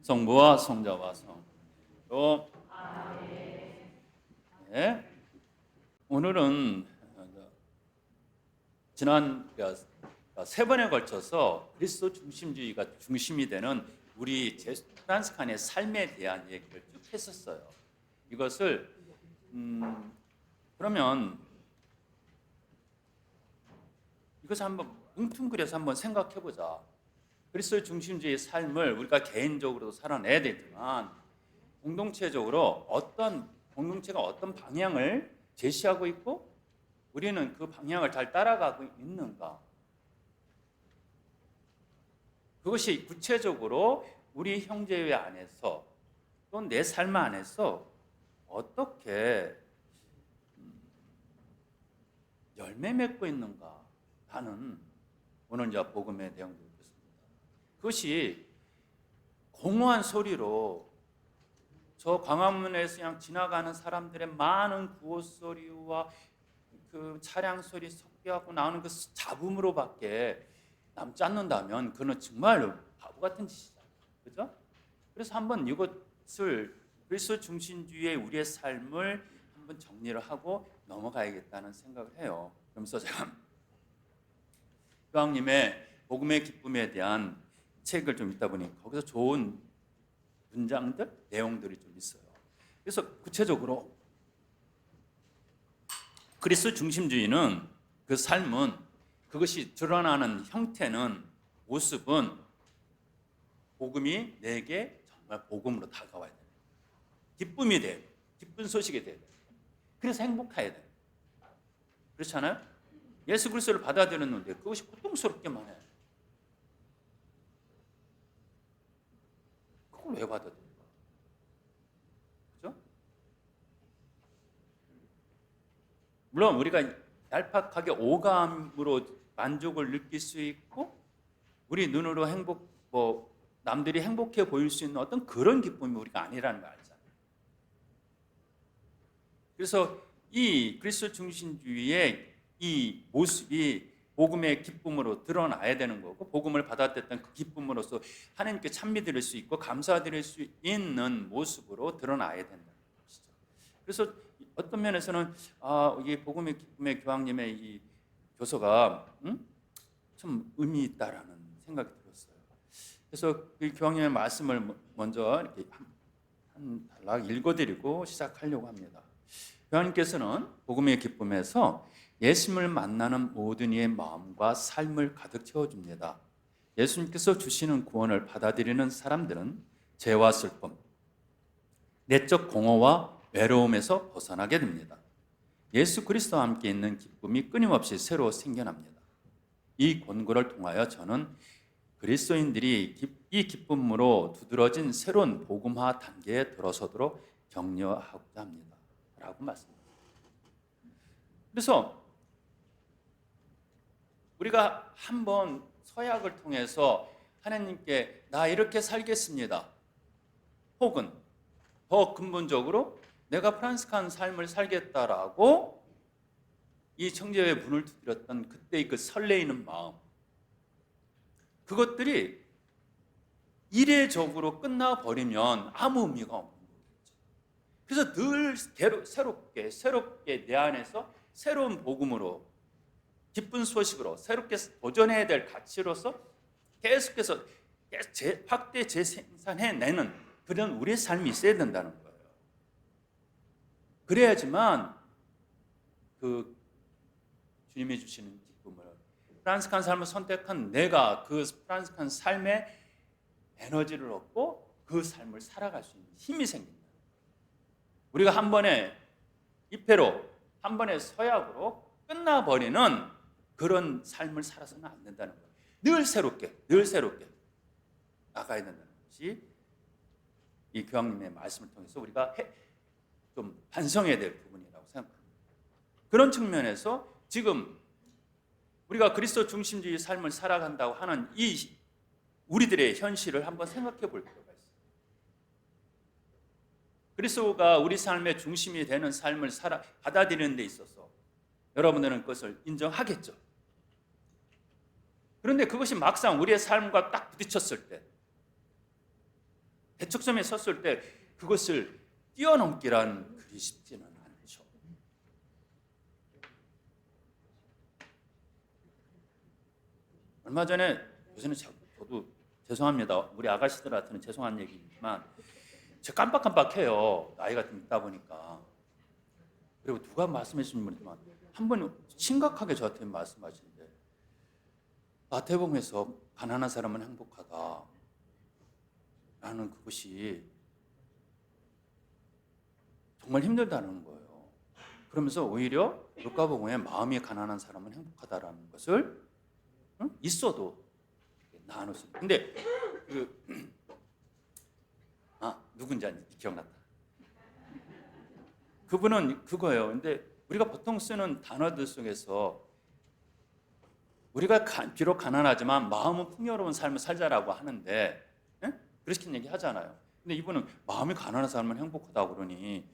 성부와 성자와 성령으로. 네. 오늘은 지난 세 번에 걸쳐서 그리스도 중심주의가 중심이 되는 우리 프란시스칸의 삶에 대한 얘기를 쭉 했었어요. 이것을 그러면 이것을 한번 뭉뚱그려서 한번 생각해 보자. 그리스도 중심주의의 삶을 우리가 개인적으로도 살아내야 되지만 공동체적으로 공동체가 어떤 방향을 제시하고 있고 우리는 그 방향을 잘 따라가고 있는가? 그것이 구체적으로 우리 형제회 안에서 또 내 삶 안에서 어떻게 열매 맺고 있는가 하는 오늘 이제 복음의 내용도 있습니다. 그것이 공허한 소리로 저 광화문에서 그냥 지나가는 사람들의 많은 구호 소리와 그 차량 소리 섞여갖고 나오는 그 잡음으로밖에 남지 않는다면 그는 정말 바보 같은 짓이잖아요. 그죠? 그래서 한번 이것을 그리스도 중심주의의 우리의 삶을 한번 정리를 하고 넘어가야겠다는 생각을 해요. 그러면서 제가 교황님의 복음의 기쁨에 대한 책을 좀 읽다 보니 거기서 좋은 문장들, 내용들이 좀 있어요. 그래서 구체적으로 그리스도 중심주의는 그 삶은 그것이 드러나는 형태는 모습은 복음이 내게 정말 복음으로 다가와야 돼요. 기쁨이 돼요. 기쁜 소식이 돼요. 그래서 행복해야 돼요. 그렇지 않아요? 예수 그리스도를 받아들였는데 그것이 고통스럽게만 해요. 그걸 왜 받아들일까? 그죠? 물론 우리가 얄팍하게 오감으로 만족을 느낄 수 있고 우리 눈으로 남들이 행복해 보일 수 있는 어떤 그런 기쁨이 우리가 아니라는 걸 알잖아요. 그래서 이 그리스도 중심주의의 이 모습이 복음의 기쁨으로 드러나야 되는 거고 복음을 받았던 그 기쁨으로써 하나님께 찬미드릴 수 있고 감사드릴 수 있는 모습으로 드러나야 된다는 것이죠. 그래서 어떤 면에서는 이게 복음의 기쁨의 교황님의 이 교서가 좀 의미 있다라는 생각이 들었어요. 그래서 그 교황님의 말씀을 먼저 이렇게 한 단락 읽어드리고 시작하려고 합니다. 교황님께서는 복음의 기쁨에서 예수님을 만나는 모든 이의 마음과 삶을 가득 채워줍니다. 예수님께서 주시는 구원을 받아들이는 사람들은 죄와 슬픔, 내적 공허와 외로움에서 벗어나게 됩니다. 예수 그리스도와 함께 있는 기쁨이 끊임없이 새로 생겨납니다. 이 권고를 통하여 저는 그리스도인들이 이 기쁨으로 두드러진 새로운 복음화 단계에 들어서도록 격려하고자 합니다. 라고 말씀합니다. 그래서 우리가 한번 서약을 통해서 하나님께 나 이렇게 살겠습니다. 혹은 더 근본적으로 내가 프란시스칸 삶을 살겠다라고 이 청제회 문을 두드렸던 그때의 그 설레이는 마음, 그것들이 이례적으로 끝나버리면 아무 의미가 없는 거겠죠. 그래서 늘 새롭게 내 안에서 새로운 복음으로 기쁜 소식으로 새롭게 도전해야 될 가치로서 계속해서 확대 재생산해내는 그런 우리의 삶이 있어야 된다는 거예요. 그래야지만 그 주님이 주시는 기쁨을 프란시스칸 삶을 선택한 내가 그 프란시스칸 삶의 에너지를 얻고 그 삶을 살아갈 수 있는 힘이 생긴다. 우리가 한 번의 입회로 한 번의 서약으로 끝나버리는 그런 삶을 살아서는 안 된다는 거예요. 늘 새롭게 나가야 된다는 것이 이 교황님의 말씀을 통해서 우리가 좀 반성해야 될 부분이라고 생각합니다. 그런 측면에서 지금 우리가 그리스도 중심주의 삶을 살아간다고 하는 이 우리들의 현실을 한번 생각해 볼 필요가 있어요. 그리스도가 우리 삶의 중심이 되는 삶을 받아들이는 데 있어서 여러분들은 그것을 인정하겠죠. 그런데 그것이 막상 우리의 삶과 딱 부딪혔을 때 대척점에 섰을 때 그것을 뛰어넘기란 그리 쉽지는 않죠. 얼마 전에 요새는 저도 죄송합니다. 우리 아가씨들한테는 죄송한 얘기지만 제가 깜빡깜빡해요. 나이가 좀 있다 보니까. 그리고 누가 말씀해 주신 분이지만 한 번 심각하게 저한테 말씀하시는데 마태복음에서 가난한 사람은 행복하다 라는 그것이 정말 힘들다는 거예요. 그러면서 오히려 루카복음에 마음이 가난한 사람은 행복하다라는 것을 있어도 나눌 수 있는. 근데 누군지 기억났다. 그분은 그거예요. 근데 우리가 보통 쓰는 단어들 속에서 우리가 비록 가난하지만 마음은 풍요로운 삶을 살자라고 하는데 그렇게 얘기 하잖아요. 근데 이분은 마음이 가난한 사람은 행복하다고 그러니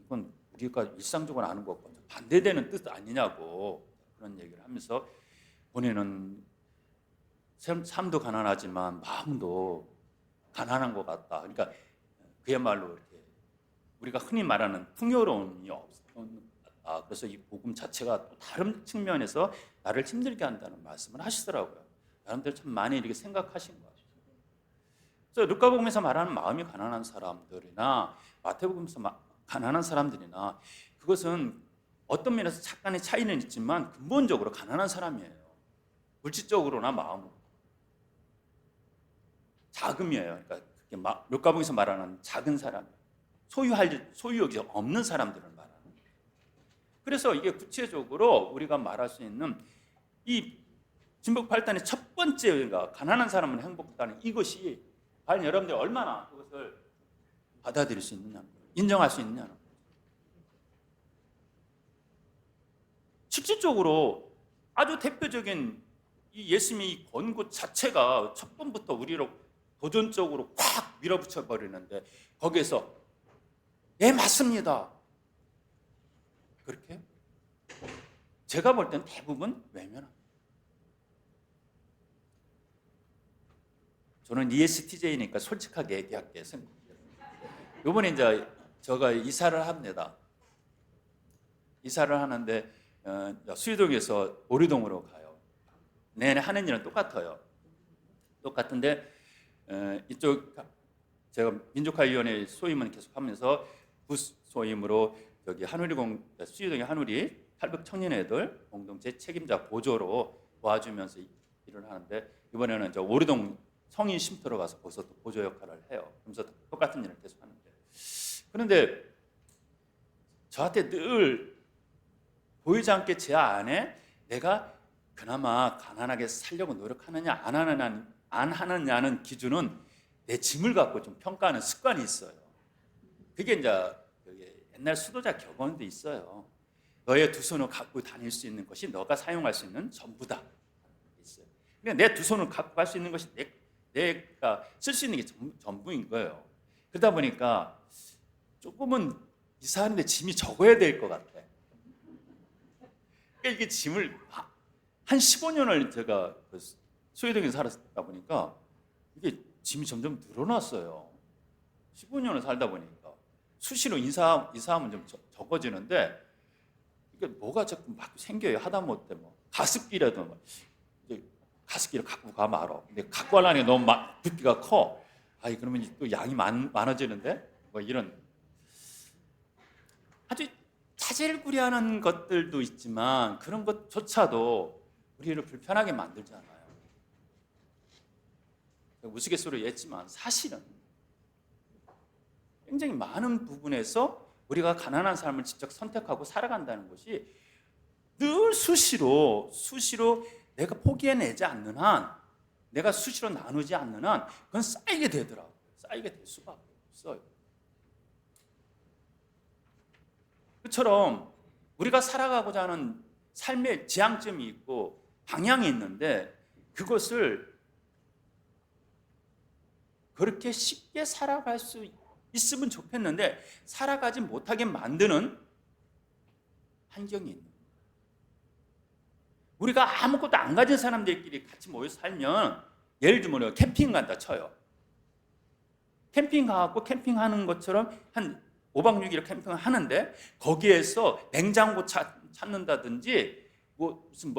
이건 우리가 일상적으로 아는 것과 반대되는 뜻 아니냐고 그런 얘기를 하면서 본인은 삶도 가난하지만 마음도 가난한 것 같다. 그러니까 그야말로 이렇게 우리가 흔히 말하는 풍요로움이 없는 것 같다. 그래서 이 복음 자체가 또 다른 측면에서 나를 힘들게 한다는 말씀을 하시더라고요. 여러분들 참 많이 이렇게 생각하신 것 같아요. 그래서 루카복음에서 말하는 마음이 가난한 사람들이나 마태복음에서 가난한 사람들이나 그것은 어떤 면에서 약간의 차이는 있지만 근본적으로 가난한 사람이에요. 물질적으로나 마음으로. 자금이에요. 그러니까 루카복음에서 말하는 작은 사람, 소유욕이 없는 사람들을 말하는. 그래서 이게 구체적으로 우리가 말할 수 있는 이 진복 8단의 첫 번째가 가난한 사람은 행복하다는 이것이 과연 여러분들이 얼마나 그것을 받아들일 수 있느냐는 거예요. 인정할 수 있느냐는 거예요. 실질적으로 아주 대표적인 이 예수님의 권고 자체가 첫 번부터 우리로 도전적으로 꽉 밀어붙여 버리는데 거기에서 네 맞습니다. 그렇게 제가 볼 땐 대부분 외면합니다. 저는 ESTJ니까 솔직하게 얘기할게요. 이번에 이제 제가 이사를 합니다. 이사를 하는데 수유동에서 오류동으로 가요. 내내 하는 일은 똑같아요. 똑같은데 이쪽 제가 민족화위원회 소임은 계속하면서 부소임으로 여기 수유동의 한우리 탈북 청년애들 공동체 책임자 보조로 도와주면서 일을 하는데 이번에는 이제 오류동 성인 쉼터로 가서 거기서 또 보조 역할을 해요. 그러면서 똑같은 일을 계속 하는데 그런데 저한테 늘 보이지 않게 제 안에 내가 그나마 가난하게 살려고 노력하느냐 안 하느냐는 기준은 내 짐을 갖고 좀 평가하는 습관이 있어요. 그게 이제 옛날 수도자 격언도 있어요. 너의 두 손을 갖고 다닐 수 있는 것이 너가 사용할 수 있는 전부다. 있어요. 그러니까 내 두 손을 갖고 갈 수 있는 것이 내가 쓸 수 있는 게 전부인 거예요. 그러다 보니까 조금은 이사하는데 짐이 적어야 될 것 같아. 그러니까 이게 짐을 한 15년을 제가 수유동에 살았다 보니까 이게 짐이 점점 늘어났어요. 15년을 살다 보니까 수시로 이사하면 좀 적어지는데 이게 뭐가 자꾸 막 생겨요. 하다못해 가습기라도 가습기를 갖고 가 말어. 근데 갖고 가려니 너무 부피가 커. 그러면 또 양이 많아지는데 이런 아주 자질구레하는 것들도 있지만 그런 것조차도 우리를 불편하게 만들잖아요. 우스갯소리로 했지만 사실은 굉장히 많은 부분에서 우리가 가난한 삶을 직접 선택하고 살아간다는 것이 늘 수시로 내가 포기해내지 않는 한, 내가 수시로 나누지 않는 한 그건 쌓이게 되더라고요. 쌓이게 될 수밖에 없어요. 그처럼 우리가 살아가고자 하는 삶의 지향점이 있고 방향이 있는데 그것을 그렇게 쉽게 살아갈 수 있으면 좋겠는데 살아가지 못하게 만드는 환경이 있는 거예요. 우리가 아무것도 안 가진 사람들끼리 같이 모여 살면 예를 들면 캠핑 간다 쳐요. 캠핑 가고 캠핑하는 것처럼 한 5박 6일 캠핑을 하는데 거기에서 냉장고 찾는다든지 무슨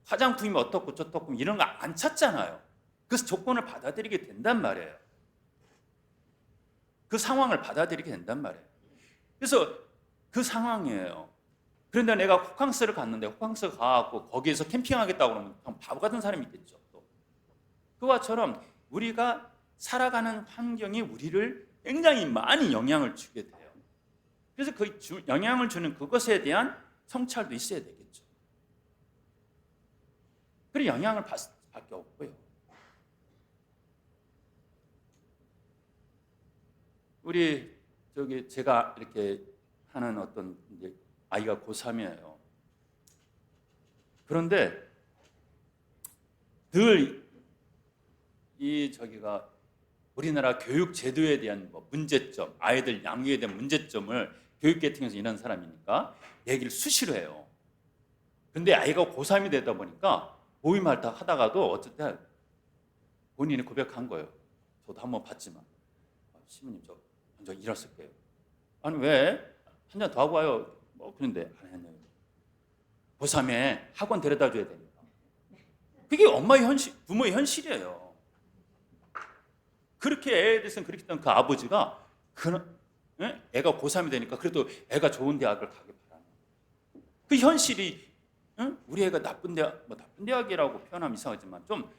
화장품이 어떻고 저떻고 이런 거 안 찾잖아요. 그래서 조건을 받아들이게 된단 말이에요. 그 상황을 받아들이게 된단 말이에요. 그래서 그 상황이에요. 그런데 내가 호캉스를 갔는데 호캉스 가고 거기에서 캠핑하겠다고 그러면 바보 같은 사람이 있겠죠. 또. 그와처럼 우리가 살아가는 환경이 우리를 굉장히 많이 영향을 주게 돼요. 그래서 그 영향을 주는 그것에 대한 성찰도 있어야 되겠죠. 그리고 영향을 받을 수밖에 없고요. 우리 제가 이렇게 하는 어떤 이제 아이가 고3이에요. 그런데 늘 저기가 우리나라 교육 제도에 대한 문제점, 아이들 양육에 대한 문제점을 교육계통에서 일하는 사람이니까 얘기를 수시로 해요. 근데 아이가 고3이 되다 보니까 모임을 하다가도 어쨌든 본인이 고백한 거예요. 저도 한번 봤지만 시부님 저 먼저 일었을게요. 아니 왜? 한 잔 더 하고 와요. 그런데 안 했네요. 고3에 학원 데려다 줘야 되니까. 그게 엄마의 현실, 부모의 현실이에요. 그렇게 애에 대해서는 그렇게 했던 그 아버지가 애가 고3이 되니까 그래도 애가 좋은 대학을 가길 바라는 그 현실이 우리 애가 나쁜 대학이라고 표현하면 이상하지만 좀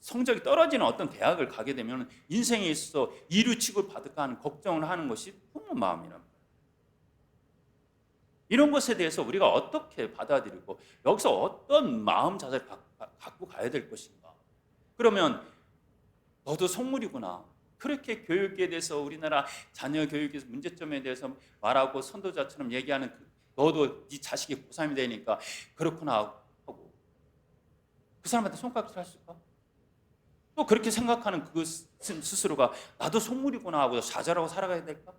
성적이 떨어지는 어떤 대학을 가게 되면 인생에 있어서 이루 취급받을까 하는 걱정을 하는 것이 부모 마음이란 말이에요. 이런 것에 대해서 우리가 어떻게 받아들이고 여기서 어떤 마음 자세를 갖고 가야 될 것인가. 그러면 너도 속물이구나. 그렇게 교육에 대해서 우리나라 자녀 교육에서 문제점에 대해서 말하고 선도자처럼 얘기하는 너도 네 자식이 고3이 되니까 그렇구나 하고 그 사람한테 손가락질 할 수 있을까? 또 그렇게 생각하는 그 스스로가 나도 속물이구나 하고 좌절하고 살아가야 될까?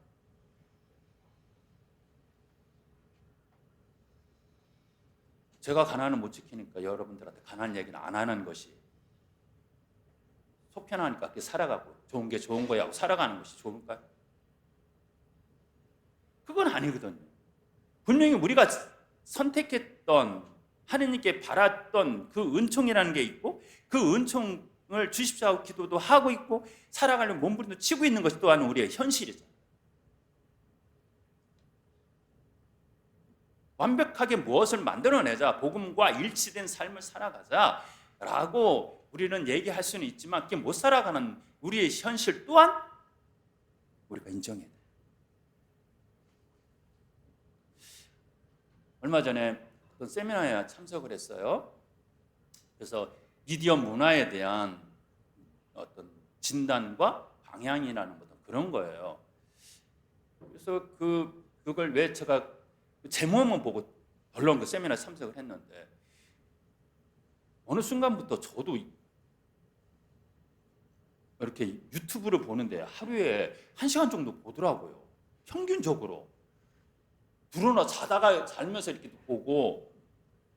제가 가난을 못 지키니까 여러분들한테 가난 얘기는 안 하는 것이 속 편하니까 그렇게 살아가고 좋은 게 좋은 거야 하고 살아가는 것이 좋을까요? 그건 아니거든요. 분명히 우리가 선택했던 하느님께 바랐던 그 은총이라는 게 있고 그 은총을 주십시오 하고 기도도 하고 있고 살아가려면 몸부림도 치고 있는 것이 또한 우리의 현실이죠. 완벽하게 무엇을 만들어내자 복음과 일치된 삶을 살아가자라고 우리는 얘기할 수는 있지만 그게 못 살아가는 우리의 현실 또한 우리가 인정해야 돼요. 얼마 전에 어떤 세미나에 참석을 했어요. 그래서 미디어 문화에 대한 어떤 진단과 방향이라는 것도 그런 거예요. 그래서 그걸 왜 제가 제목만 보고 별로 그 세미나에 참석을 했는데 어느 순간부터 저도 이렇게 유튜브를 보는데 하루에 1시간 정도 보더라고요. 평균적으로. 불어나 자면서 이렇게 보고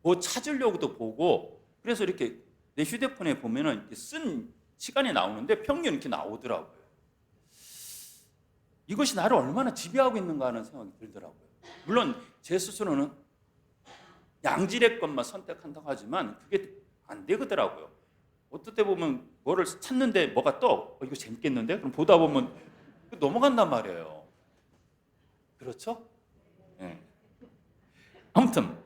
뭐 찾으려고도 보고 그래서 이렇게 내 휴대폰에 보면은 이렇게 쓴 시간이 나오는데 평균 이렇게 나오더라고요. 이것이 나를 얼마나 지배하고 있는가 하는 생각이 들더라고요. 물론 제 스스로는 양질의 것만 선택한다고 하지만 그게 안 되더라고요. 어떨 때 보면 뭐를 찾는데 뭐가 떠. 이거 재밌겠는데? 그럼 보다 보면 넘어간단 말이에요. 그렇죠? 네. 아무튼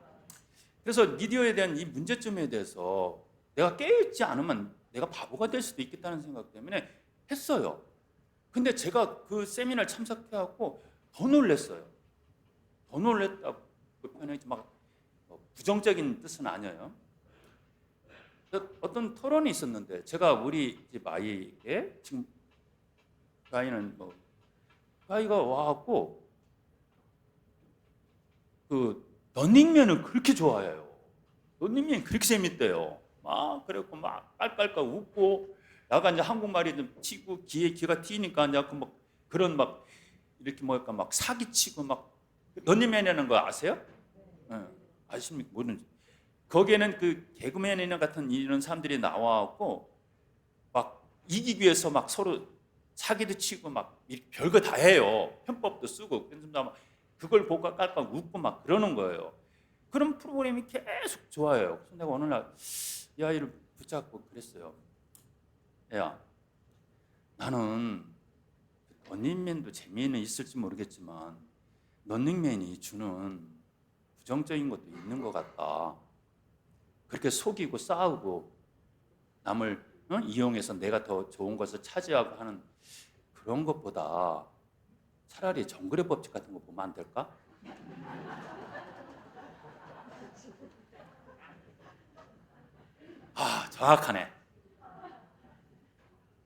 그래서 미디어에 대한 이 문제점에 대해서 내가 깨어있지 않으면 내가 바보가 될 수도 있겠다는 생각 때문에 했어요. 근데 제가 그 세미나를 참석해갖고 더 놀랐어요. 더 놀랬다고 그 표현이 막 부정적인 뜻은 아니에요. 어떤 토론이 있었는데 제가 우리 집 아이에게 지금 그 아이는 그 아이가 와갖고 그 런닝맨을 그렇게 좋아해요. 런닝맨이 그렇게 재밌대요. 막 그래갖고 막 깔깔깔 웃고 약간 이제 한국말이 좀 튀고 기가 튀니까 이제 막 그런 막 이렇게 뭐랄까 막 사기치고 막 런닝맨이라는 거 아세요? 네. 아십니까? 모르는지. 거기에는 그 개그맨이나 같은 이런 사람들이 나와갖고 막 이기기 위해서 막 서로 사기도 치고 막 별거 다 해요. 편법도 쓰고. 그래서 막 그걸 보고 깔깔 웃고 막 그러는 거예요. 그런 프로그램이 계속 좋아요. 그래서 내가 어느 날 이 아이를 붙잡고 그랬어요. 야, 나는 런닝맨도 재미는 있을지 모르겠지만 런닝맨이 주는 부정적인 것도 있는 것 같다. 그렇게 속이고 싸우고 남을 이용해서 내가 더 좋은 것을 차지하고 하는 그런 것보다 차라리 정글의 법칙 같은 거 보면 안 될까? 아, 정확하네.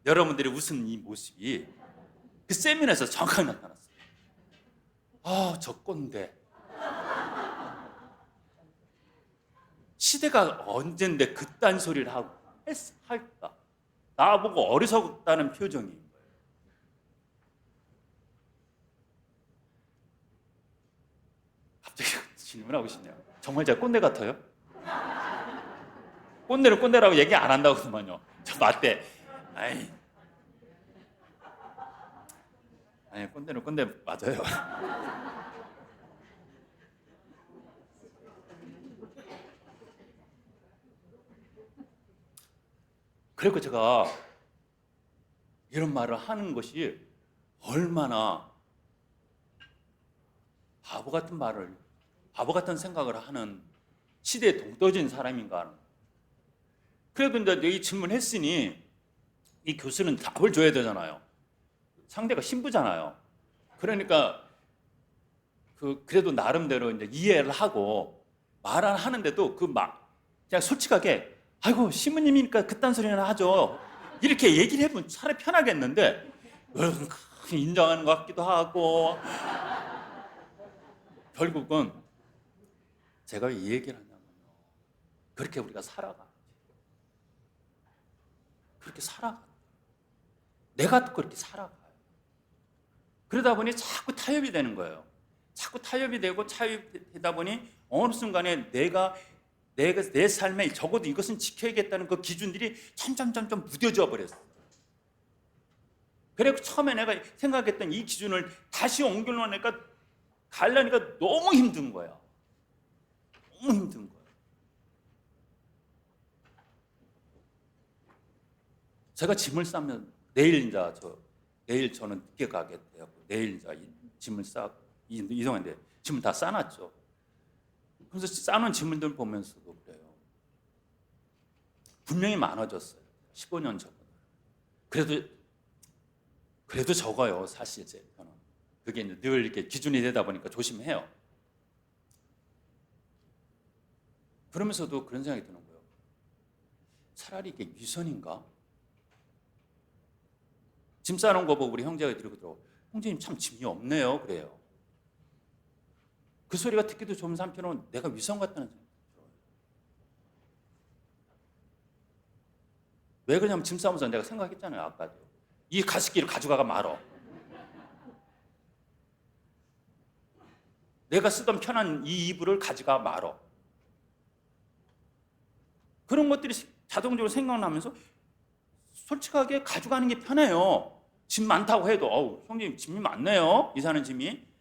여러분들이 웃은 이 모습이 그 세미나에서 정확하게 나타났어요. 아, 저 꼰대. 시대가 언젠데 그딴 소리를 하고 할까? 나보고 어리석다는 표정인 거예요. 갑자기 질문하고 싶네요. 정말 제가 꼰대 같아요? 꼰대를 꼰대라고 얘기 안 한다고만요. 저 맞대. 아니 꼰대는 꼰대 맞아요. 그리고 제가 이런 말을 하는 것이 얼마나 바보 같은 생각을 하는 시대에 동떨어진 사람인가 하는. 그래도 이제 이 질문했으니 이 교수는 답을 줘야 되잖아요. 상대가 신부잖아요. 그러니까 그래도 나름대로 이제 이해를 하고 말을 하는데도 그냥 솔직하게 아이고 신부님이니까 그딴 소리나 하죠. 이렇게 얘기를 해보면 차라리 편하겠는데 여러분 인정하는 것 같기도 하고 결국은 제가 왜 이 얘기를 하냐면요. 그렇게 우리가 살아가. 그렇게 살아가. 내가 그렇게 살아가요. 그러다 보니 자꾸 타협이 되는 거예요. 자꾸 타협이 되고 타협되다 보니 어느 순간에 내가 내 삶에 적어도 이것은 지켜야겠다는 그 기준들이 점점 무뎌져 버렸어요. 그래서 처음에 내가 생각했던 이 기준을 다시 옮겨놓으니까 가려니까 너무 힘든 거야. 너무 힘든 거야. 제가 짐을 싸면 내일 저는 늦게 가게 돼요. 내일 짐을 이동했는데 짐을 다 싸놨죠. 그래서 싸놓은 짐들 보면서도 그래요. 분명히 많아졌어요. 15년 전보다. 그래도 적어요. 사실 저는. 그게 이제 늘 이렇게 기준이 되다 보니까 조심해요. 그러면서도 그런 생각이 드는 거예요. 차라리 이게 위선인가? 짐 싸놓은 거 보고 우리 형제가 들고 형제님 참 짐이 없네요. 그래요. 그 소리가 듣기도 좀 한편으로는 내가 위선 같다는 생각이 들어요. 왜 그러냐면 짐 싸면서 내가 생각했잖아요. 아까도. 이 가습기를 가져가가 말어. 내가 쓰던 편한 이 이불을 가져가 말어. 그런 것들이 자동적으로 생각나면서 솔직하게 가져가는 게 편해요. 짐 많다고 해도 형님 짐이 많네요. 이사하는 짐이.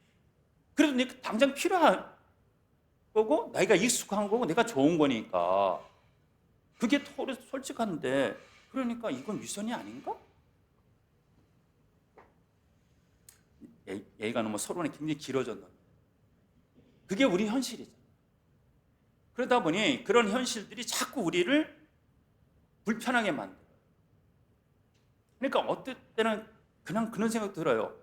그래도 내가 당장 필요한 거고 내가 익숙한 거고 내가 좋은 거니까 그게 솔직한데 그러니까 이건 위선이 아닌가? 얘기가 너무 서론이 굉장히 길어졌는데 그게 우리 현실이잖아요. 그러다 보니 그런 현실들이 자꾸 우리를 불편하게 만들어요. 그러니까 어떨 때는 그냥 그런 생각 들어요.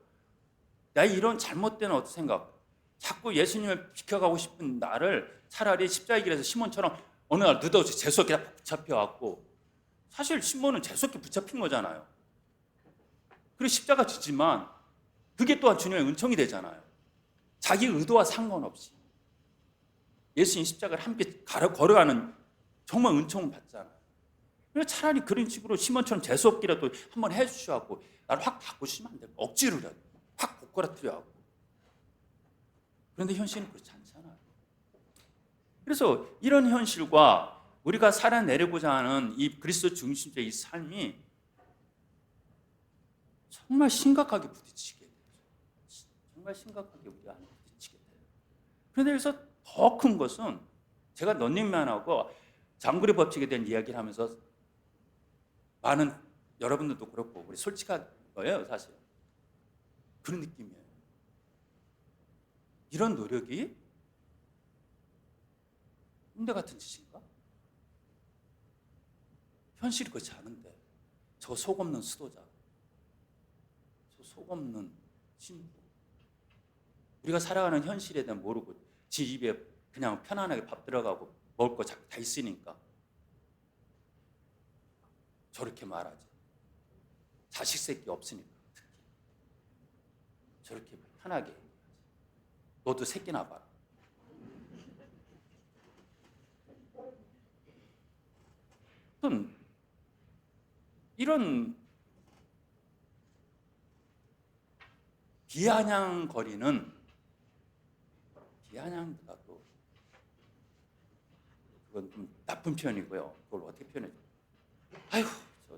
나 이런 잘못된 어떤 생각, 자꾸 예수님을 비켜가고 싶은 나를 차라리 십자가의 길에서 시몬처럼 어느 날 느닷없이 재수없게 붙잡혀왔고, 사실 시몬은 재수없게 붙잡힌 거잖아요. 그리고 십자가 지지만 그게 또한 주님의 은총이 되잖아요. 자기 의도와 상관없이 예수님 십자가를 함께 걸어가는 정말 은총 받잖아요. 차라리 그런 식으로 시몬처럼 재수없기라도 한번 해주셔갖고 나를 확 바꾸시면 안 돼요. 억지로라도 확 고꾸라뜨려 하고. 그런데 현실은 그렇지 않잖아요. 그래서 이런 현실과 우리가 살아내려고자 하는 이 그리스도 중심적인 이 삶이 정말 심각하게 부딪히게 돼요. 정말 심각하게 우리 안에 부딪히게 돼요. 그런데 여기서 더 큰 것은 제가 런닝맨하고 장거리 법칙에 대한 이야기를 하면서 많은 여러분들도 그렇고 우리 솔직한 거예요, 사실. 그런 느낌이에요. 이런 노력이 꼰대 같은 짓인가? 현실이 그렇지 않은데 저 속없는 수도자, 저 속없는 신부, 우리가 살아가는 현실에 대한 모르고 지 입에 그냥 편안하게 밥 들어가고 먹을 거 다 있으니까 저렇게 말하지. 자식 새끼 없으니까 특히 저렇게 편하게 너도 새끼나 봐라. 어떤 이런 비아냥거리는 비아냥보다도 그건 좀 나쁜 표현이고요. 그걸 어떻게 표현해요? 아이고 저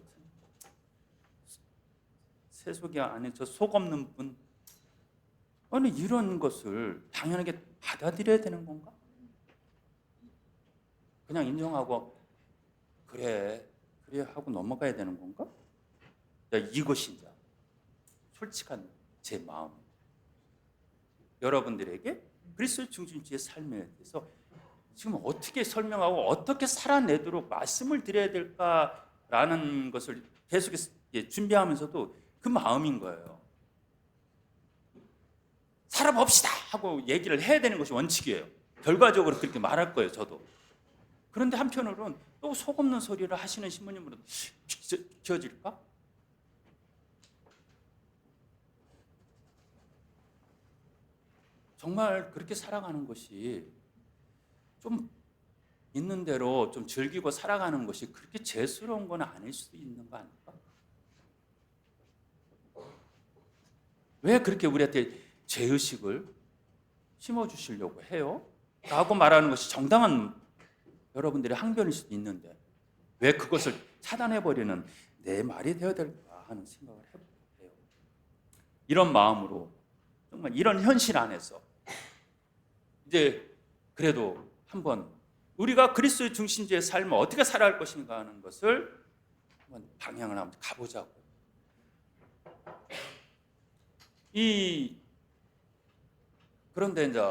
세속이 아닌 저 속 없는 분, 아니 이런 것을 당연하게 받아들여야 되는 건가? 그냥 인정하고 그래 하고 넘어가야 되는 건가? 이것이 이제 솔직한 제 마음. 여러분들에게 그리스도 중심주의 삶에 대해서 지금 어떻게 설명하고 어떻게 살아내도록 말씀을 드려야 될까라는 것을 계속해서 준비하면서도 그 마음인 거예요. 살아봅시다 하고 얘기를 해야 되는 것이 원칙이에요. 결과적으로 그렇게 말할 거예요, 저도. 그런데 한편으로는 또 속없는 소리를 하시는 신부님으로 비춰질까? 정말 그렇게 살아가는 것이 좀 있는 대로 좀 즐기고 살아가는 것이 그렇게 죄스러운 건 아닐 수도 있는 거 아닐까? 왜 그렇게 우리한테 죄의식을 심어주시려고 해요? 라고 말하는 것이 정당한 여러분들의 항변일 수도 있는데 왜 그것을 차단해버리는 내 말이 되어야 될까 하는 생각을 해보게요. 이런 마음으로 정말 이런 현실 안에서 이제 그래도 한번 우리가 그리스도의 중심주의 삶을 어떻게 살아갈 것인가 하는 것을 한번 방향을 한번 가보자고. 그런데 이제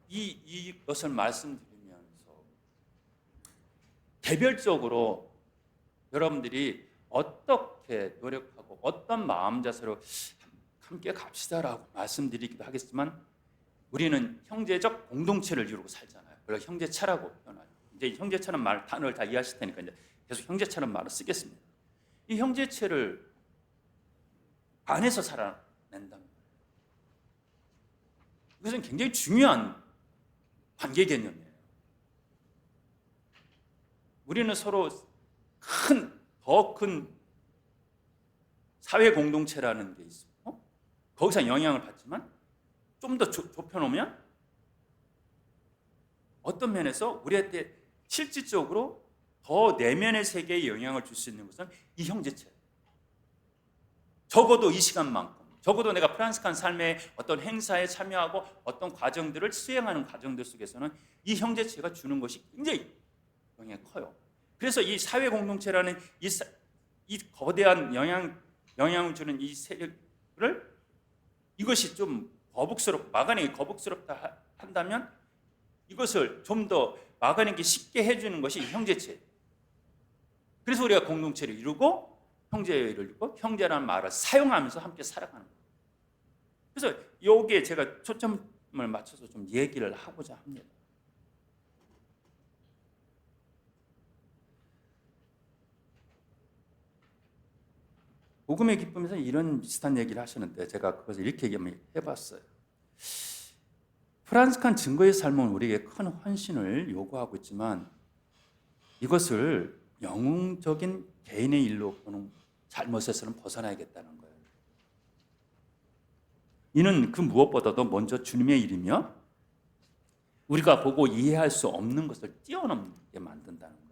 이것을 말씀드리면서 개별적으로 여러분들이 어떻게 노력하고 어떤 마음 자세로 함께 갑시다라고 말씀드리기도 하겠지만 우리는 형제적 공동체를 이루고 살잖아요. 그래서 형제차라고 표현해요. 이제 형제차는 단어를 다 이해하실 테니까 이제 계속 형제차는 말을 쓰겠습니다. 이 형제체를 안에서 살아낸다는 거예요. 이것은 굉장히 중요한 관계 개념이에요. 우리는 서로 더 큰 사회 공동체라는 게 있어요. 거기서 영향을 받지만 좀 더 좁혀놓으면 어떤 면에서 우리한테 실질적으로 더 내면의 세계에 영향을 줄 수 있는 것은 이 형제체. 적어도 이 시간만큼, 적어도 내가 프란스칸 삶의 어떤 행사에 참여하고 어떤 과정들을 수행하는 과정들 속에서는 이 형제체가 주는 것이 굉장히 영향이 커요. 그래서 이 사회 공동체라는 이 거대한 영향을 주는 이 세력을 이것이 좀 막아내기 거북스럽다 한다면 이것을 좀 더 막아내기 쉽게 해주는 것이 형제체. 그래서 우리가 공동체를 이루고 형제를 이루고 형제라는 말을 사용하면서 함께 살아가는 거예요. 그래서 여기에 제가 초점을 맞춰서 좀 얘기를 하고자 합니다. 복음의 기쁨에서 이런 비슷한 얘기를 하시는데 제가 그것을 이렇게 해봤어요. 프란스칸 증거의 삶은 우리에게 큰 헌신을 요구하고 있지만 이것을 영웅적인 개인의 일로 보는 잘못에서는 벗어나야겠다는 거예요. 이는 그 무엇보다도 먼저 주님의 일이며 우리가 보고 이해할 수 없는 것을 뛰어넘게 만든다는 거예요.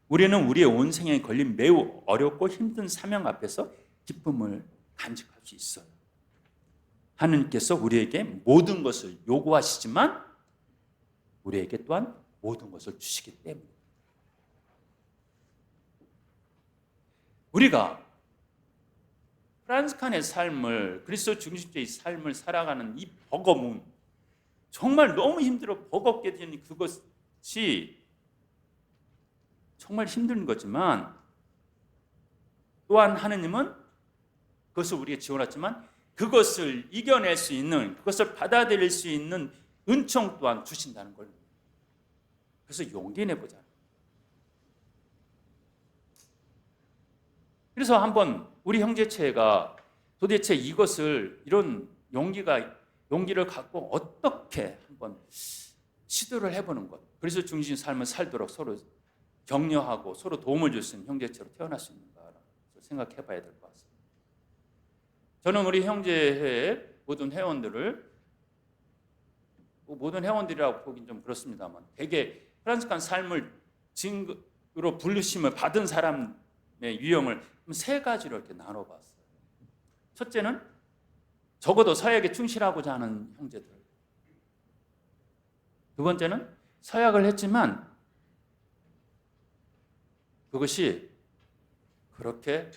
우리는 우리의 온 생에 걸린 매우 어렵고 힘든 사명 앞에서 기쁨을 간직할 수 있어요. 하느님께서 우리에게 모든 것을 요구하시지만 우리에게 또한 모든 것을 주시기 때문에 우리가 프란스칸의 삶을, 그리스도 중심주의 삶을 살아가는 이 버거움, 정말 너무 힘들어 버겁게 되는 그것이 정말 힘든 거지만 또한 하느님은 그것을 우리에게 지원했지만 그것을 이겨낼 수 있는, 그것을 받아들일 수 있는 은총 또한 주신다는 걸. 그래서 용기 내보자. 그래서 한번 우리 형제체가 도대체 이것을, 이런 용기를 갖고 어떻게 한번 시도를 해보는 것, 그래서 중심 삶을 살도록 서로 격려하고 서로 도움을 줄 수 있는 형제체로 태어날 수 있는가 생각해 봐야 될 것 같습니다. 저는 우리 형제회 모든 회원들을, 모든 회원들이라고 보긴 좀 그렇습니다만 되게 프란스칸 삶을 증거로 부르심을 받은 사람의 유형을 세 가지로 이렇게 나눠봤어요. 첫째는 적어도 서약에 충실하고자 하는 형제들. 두 번째는 서약을 했지만 그것이 그렇게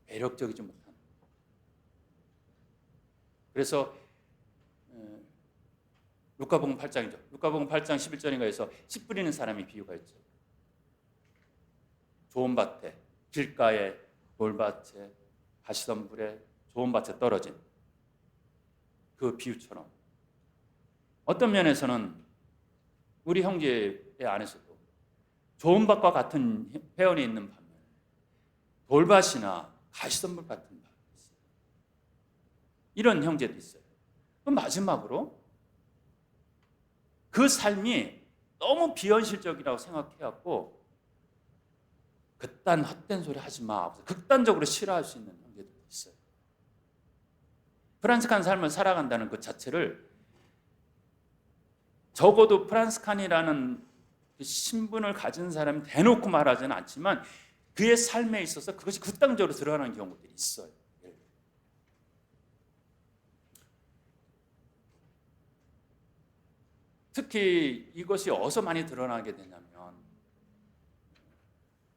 매력적이지 못한. 그래서 루카복음 8장이죠. 루카복음 8장 11절인가에서 씨 뿌리는 사람이 비유가 있죠. 좋은 밭에, 길가에, 돌밭에, 가시덤불에, 좋은 밭에 떨어진 그 비유처럼 어떤 면에서는 우리 형제의 안에서도 좋은 밭과 같은 회원이 있는 반면 돌밭이나 가시덤불 같은 밭이 있어요. 이런 형제도 있어요. 그럼 마지막으로 그 삶이 너무 비현실적이라고 생각해갖고 그딴 헛된 소리 하지 마, 극단적으로 싫어할 수 있는 형제도 있어요. 프란스칸 삶을 살아간다는 것 자체를 적어도 프란스칸이라는 신분을 가진 사람이 대놓고 말하지는 않지만 그의 삶에 있어서 그것이 극단적으로 드러나는 경우들이 있어요. 특히 이것이 어디서 많이 드러나게 되냐면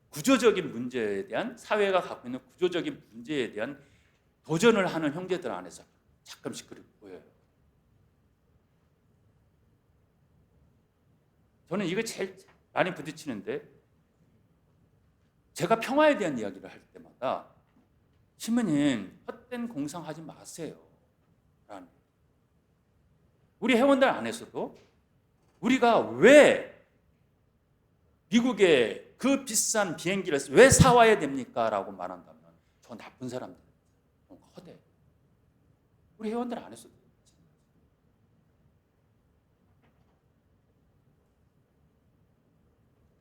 구조적인 문제에 대한, 사회가 갖고 있는 구조적인 문제에 대한 도전을 하는 형제들 안에서 가끔씩 그렇게 보여요. 저는 이게 제일 많이 부딪히는데, 제가 평화에 대한 이야기를 할 때마다 신부님 헛된 공상하지 마세요 라는, 우리 회원들 안에서도 우리가 왜 미국에 그 비싼 비행기를 왜 사와야 됩니까? 라고 말한다면 저 나쁜 사람들, 허대. 우리 회원들 안에서도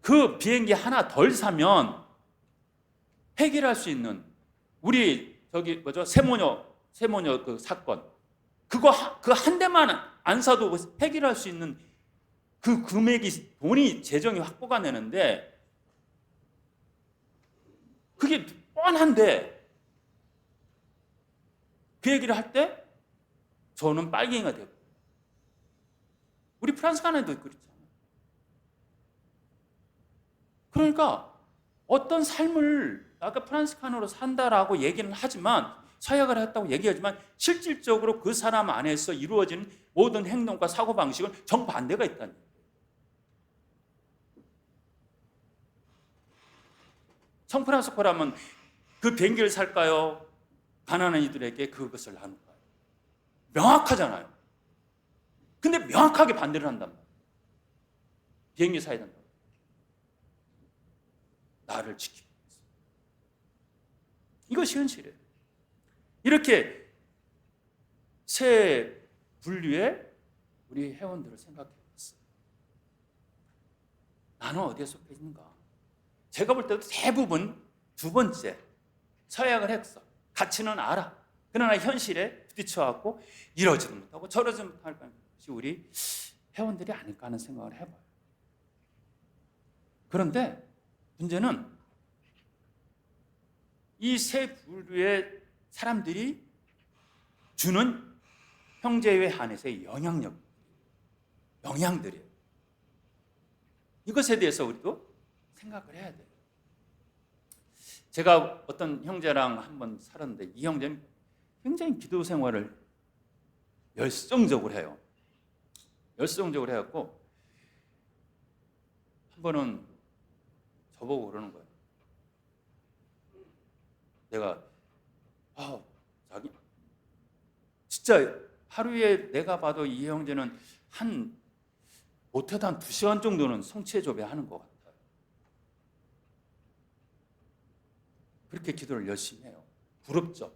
그 비행기 하나 덜 사면 해결할 수 있는, 우리 세모녀 그 사건, 그거 그 한 대만 안 사도 해결할 수 있는 그 금액이, 돈이, 재정이 확보가 되는데 그게 뻔한데 그 얘기를 할 때 저는 빨갱이가 되고, 우리 프란스칸에도 그렇잖아요. 그러니까 어떤 삶을 아까 프란스칸으로 산다라고 얘기는 하지만, 서약을 했다고 얘기하지만 실질적으로 그 사람 안에서 이루어지는 모든 행동과 사고방식은 정반대가 있다는 거예요. 성프란스코라면 그 비행기를 살까요? 가난한 이들에게 그것을 나눌까요? 명확하잖아요. 근데 명확하게 반대를 한단 말이에요. 비행기 사야 된다고. 나를 지키기 위해서. 이것이 현실이에요. 이렇게 세 분류의 우리 회원들을 생각해 봤어요. 나는 어디에 속해 있는가? 제가 볼 때도 대부분 두 번째, 서약을 했어. 가치는 알아. 그러나 현실에 부딪혀갖고 이러지도 못하고 저러지도 못할 것이 우리 회원들이 아닐까 하는 생각을 해봐요. 그런데 문제는 이 세 부류의 사람들이 주는 형제에 한해서의 영향들이에요. 이것에 대해서 우리도 생각을 해야 돼요. 제가 어떤 형제랑 한번 살았는데 이 형제는 굉장히 기도 생활을 열성적으로 해요. 열성적으로 해갖고 한 번은 저보고 그러는 거예요. 내가 자기 진짜 하루에 내가 봐도 이 형제는 못해도 한 2시간 정도는 성취의 조배하는 것 같아요. 그렇게 기도를 열심히 해요. 부럽죠.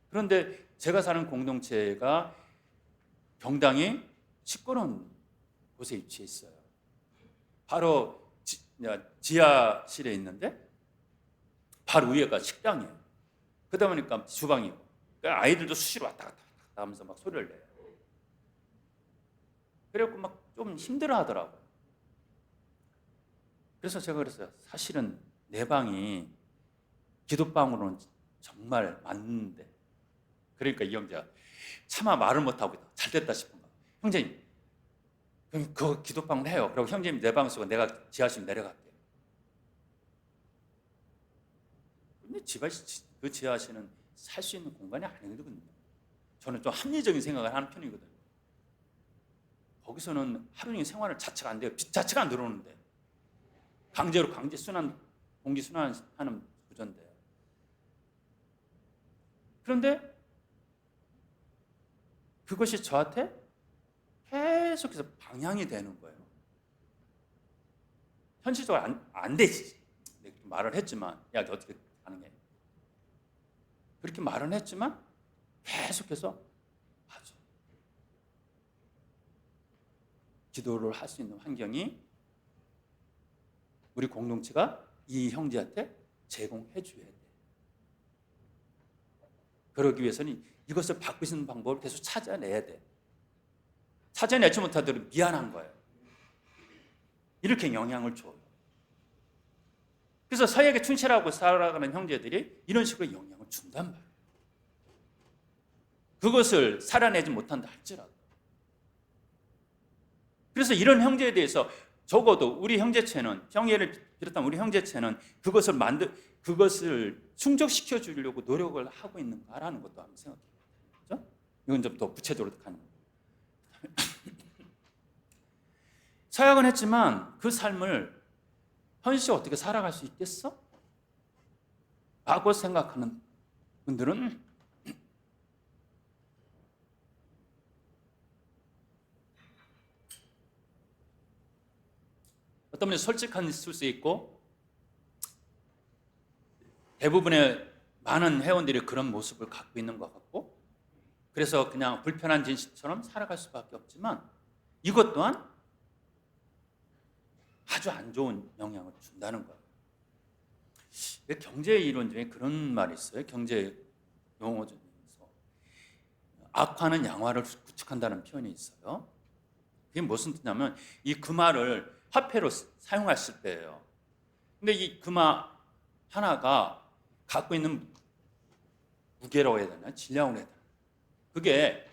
그런데 제가 사는 공동체가 경당이 시끄러운 곳에 위치해 있어요. 바로 지하실에 있는데 바로 위에가 식당이에요. 그러다 보니까 주방이고 그러니까 아이들도 수시로 왔다 갔다 하면서 막 소리를 내요. 그래갖고 막 좀 힘들어 하더라고요. 그래서 제가 그랬어요. 사실은 내 방이 기도방으로는 정말 맞는데, 그러니까 이 형제가 차마 말을 못하고 있다. 잘 됐다 싶은 거야. 형제님, 그럼 그거 기도방을 해요. 그리고 형제님 내 방 쓰고 내가 지하실 내려갈게요. 근데 그 지하실은 살 수 있는 공간이 아니거든요. 저는 좀 합리적인 생각을 하는 편이거든요. 거기서는 하루 종일 생활을 자체가 안 돼요. 빚 자체가 안 들어오는데 강제로 공기 순환하는 구조인데. 그런데 그것이 저한테 계속해서 방향이 되는 거예요. 현실적으로 안 되지. 말을 했지만, 야, 어떻게 가능해? 그렇게 말은 했지만 계속해서 맞아. 기도를 할 수 있는 환경이 우리 공동체가 이 형제한테 제공해 줘야 돼. 그러기 위해서는 이것을 바꿀 수 있는 방법을 계속 찾아내야 돼. 찾아내지 못하도록 미안한 거예요. 이렇게 영향을 줘요. 그래서 서약에 충실하고 살아가는 형제들이 이런 식으로 영향을 준단 말이에요. 그것을 살아내지 못한다 할지라도. 그래서 이런 형제에 대해서 적어도 우리 형제체는, 형제를 비롯한 우리 형제체는 그것을 충족시켜 주려고 노력을 하고 있는가라는 것도 한번 생각해 봐요. 그렇죠? 이건 좀 더 구체적으로 가는 거예요. 서약은 했지만 그 삶을 현실적으로 어떻게 살아갈 수 있겠어? 라고 생각하는 분들은 어떤 분이 솔직한 수 있고 대부분의 많은 회원들이 그런 모습을 갖고 있는 것 같고 그래서 그냥 불편한 진실처럼 살아갈 수밖에 없지만 이것 또한 아주 안 좋은 영향을 준다는 거예요. 경제 이론 중에 그런 말이 있어요. 경제 용어 중에서 악화는 양화를 구축한다는 표현이 있어요. 그게 무슨 뜻이냐면 이 금화를 화폐로 사용했을 때예요. 근데 이 금화 하나가 갖고 있는 무게라고 해야 되나? 질량으로 해야 되나? 그게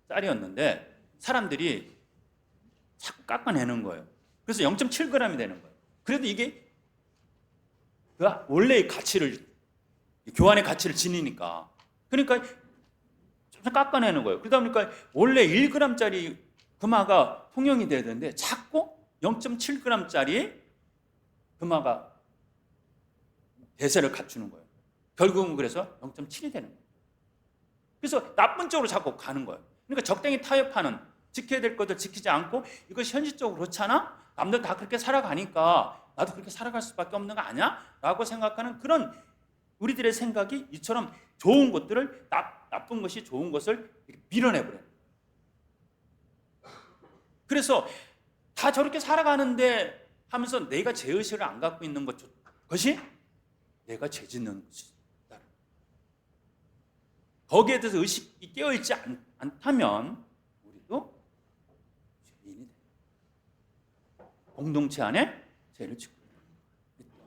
1g짜리였는데 사람들이 자꾸 깎아내는 거예요. 그래서 0.7g이 되는 거예요. 그래도 이게 원래의 가치를, 교환의 가치를 지니니까. 그러니까 좀 깎아내는 거예요. 그러다 보니까 원래 1g짜리 금화가 통용이 돼야 되는데 자꾸 0.7g짜리 금화가 대세를 갖추는 거예요. 결국은 그래서 0.7이 되는 거예요. 그래서 나쁜 쪽으로 자꾸 가는 거예요. 그러니까 적당히 타협하는, 지켜야 될 것들 지키지 않고 이것이 현실적으로 그렇잖아? 남들 다 그렇게 살아가니까 나도 그렇게 살아갈 수밖에 없는 거 아니야? 라고 생각하는 그런 우리들의 생각이 이처럼 좋은 것들을 나쁜 것이 좋은 것을 밀어내버려요. 그래서 다 저렇게 살아가는데 하면서 내가 죄의식을 안 갖고 있는 것이 내가 죄 짓는 것이다. 거기에 대해서 의식이 깨어있지 않다면 우리도 죄인이 됩니다. 공동체 안에 죄를 짓고 있다.